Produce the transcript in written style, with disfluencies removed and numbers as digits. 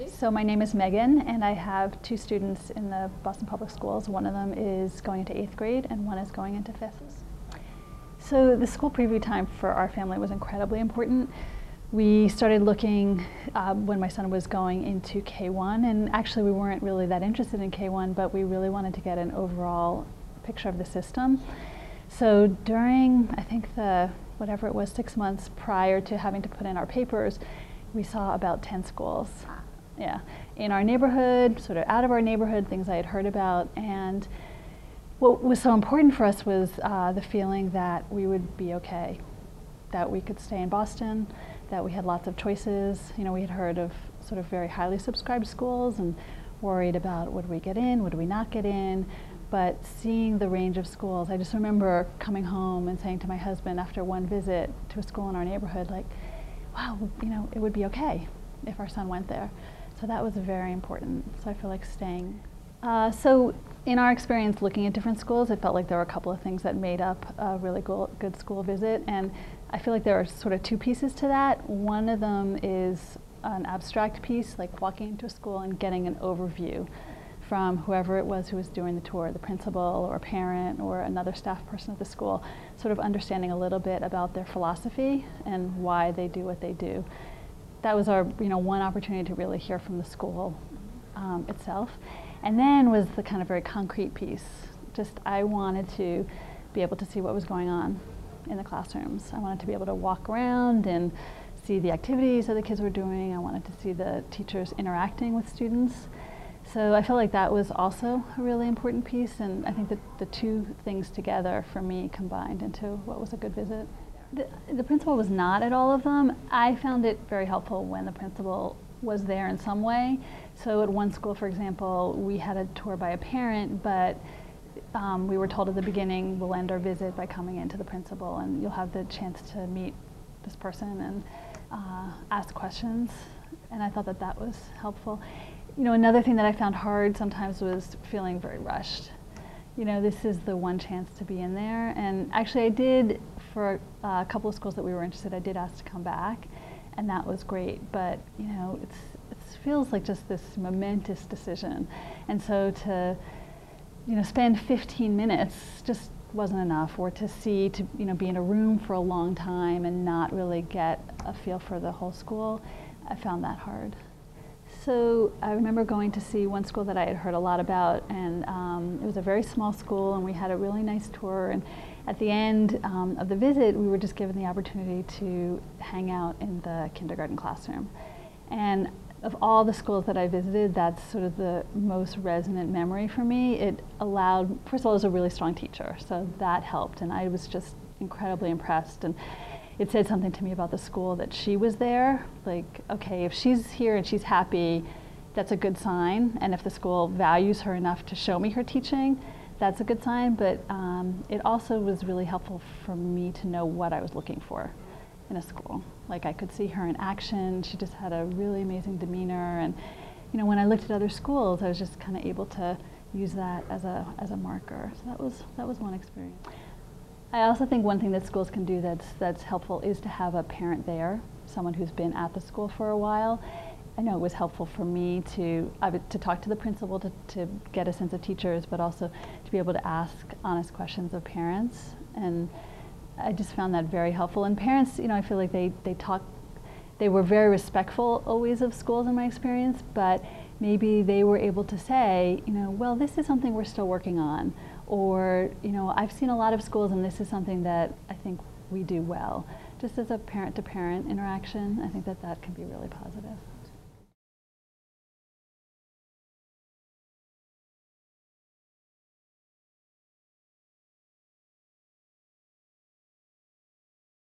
So my name is Megan, and I have two students in the Boston Public Schools. One of them is going into 8th grade, and one is going into 5th. So the school preview time for our family was incredibly important. We started looking when my son was going into K1, and actually we weren't really that interested in K1, but we really wanted to get an overall picture of the system. So during, I think whatever it was, 6 months prior to having to put in our papers, we saw about 10 schools. Yeah, in our neighborhood, sort of out of our neighborhood, things I had heard about. And what was so important for us was the feeling that we would be okay, that we could stay in Boston, that we had lots of choices. You know, we had heard of sort of very highly subscribed schools and worried about would we get in, would we not get in. But seeing the range of schools, I just remember coming home and saying to my husband after one visit to a school in our neighborhood, like, wow, you know, it would be okay if our son went there. So that was very important. So I feel like staying. So in our experience looking at different schools, it felt like there were a couple of things that made up a really good school visit. And I feel like there are sort of two pieces to that. One of them is an abstract piece, like walking into a school and getting an overview from whoever it was who was doing the tour, the principal or a parent or another staff person at the school, sort of understanding a little bit about their philosophy and why they do what they do. That was our, one opportunity to really hear from the school itself. And then was the kind of very concrete piece. Just I wanted to be able to see what was going on in the classrooms. I wanted to be able to walk around and see the activities that the kids were doing. I wanted to see the teachers interacting with students. So I felt like that was also a really important piece, and I think that the two things together for me combined into what was a good visit. The principal was not at all of them. I found it very helpful when the principal was there in some way. So at one school, for example, we had a tour by a parent, but we were told at the beginning, we'll end our visit by coming into the principal and you'll have the chance to meet this person and ask questions. And I thought that that was helpful. Another thing that I found hard sometimes was feeling very rushed. This is the one chance to be in there. And actually I did, for a couple of schools that we were interested, I did ask to come back, and that was great. But, it feels like just this momentous decision. And so to, spend 15 minutes just wasn't enough, or to be in a room for a long time and not really get a feel for the whole school, I found that hard. So I remember going to see one school that I had heard a lot about, and it was a very small school, and we had a really nice tour. And at the end of the visit, we were just given the opportunity to hang out in the kindergarten classroom. And of all the schools that I visited, that's sort of the most resonant memory for me. It allowed, first of all, it was a really strong teacher, so that helped, and I was just incredibly impressed. And it said something to me about the school that she was there. Like, okay, if she's here and she's happy, that's a good sign. And if the school values her enough to show me her teaching, that's a good sign. But it also was really helpful for me to know what I was looking for in a school. Like, I could see her in action. She just had a really amazing demeanor. And when I looked at other schools, I was just kind of able to use that as a marker. So that was one experience. I also think one thing that schools can do that's helpful is to have a parent there, someone who's been at the school for a while. I know it was helpful for me to talk to the principal to get a sense of teachers, but also to be able to ask honest questions of parents. And I just found that very helpful. And parents, I feel like they were very respectful always of schools in my experience, but maybe they were able to say, well, this is something we're still working on. Or, I've seen a lot of schools and this is something that I think we do well. Just as a parent-to-parent interaction, I think that can be really positive.